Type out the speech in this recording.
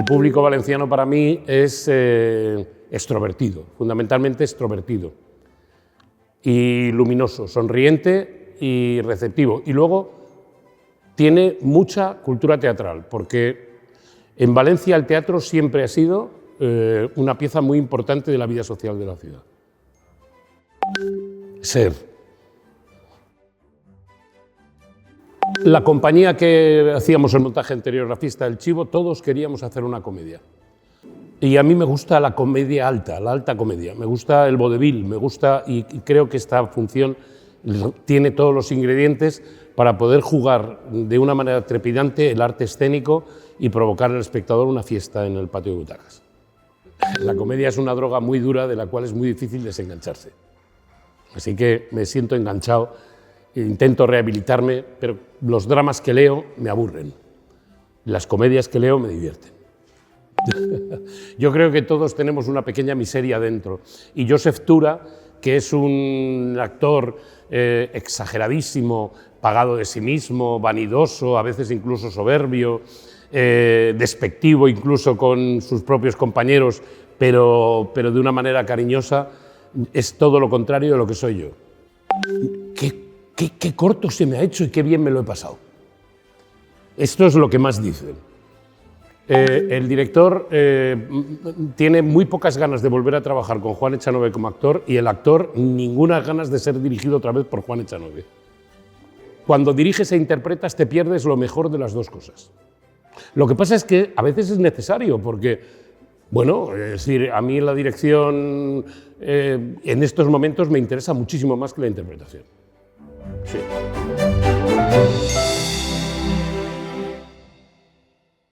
público valenciano para mí es extrovertido, fundamentalmente extrovertido, y luminoso, sonriente y receptivo. Y luego tiene mucha cultura teatral, porque en Valencia el teatro siempre ha sido una pieza muy importante de la vida social de la ciudad. Ser. La compañía que hacíamos el montaje anterior, La Fiesta del Chivo, todos queríamos hacer una comedia. Y a mí me gusta la comedia alta, la alta comedia. Me gusta el vodevil, me gusta, y creo que esta función tiene todos los ingredientes para poder jugar de una manera trepidante el arte escénico y provocar al espectador una fiesta en el patio de butacas. La comedia es una droga muy dura de la cual es muy difícil desengancharse. Así que me siento enganchado, intento rehabilitarme, pero los dramas que leo me aburren. Las comedias que leo me divierten. Yo creo que todos tenemos una pequeña miseria dentro. Y Joseph Tura, que es un actor exageradísimo, pagado de sí mismo, vanidoso, a veces incluso soberbio, despectivo incluso con sus propios compañeros, pero de una manera cariñosa, es todo lo contrario de lo que soy yo. Qué corto se me ha hecho y qué bien me lo he pasado. Esto es lo que más dicen. El director tiene muy pocas ganas de volver a trabajar con Juan Echanove como actor, y el actor ninguna ganas de ser dirigido otra vez por Juan Echanove. Cuando diriges e interpretas te pierdes lo mejor de las dos cosas. Lo que pasa es que a veces es necesario porque, bueno, es decir, a mí la dirección en estos momentos me interesa muchísimo más que la interpretación. Sí.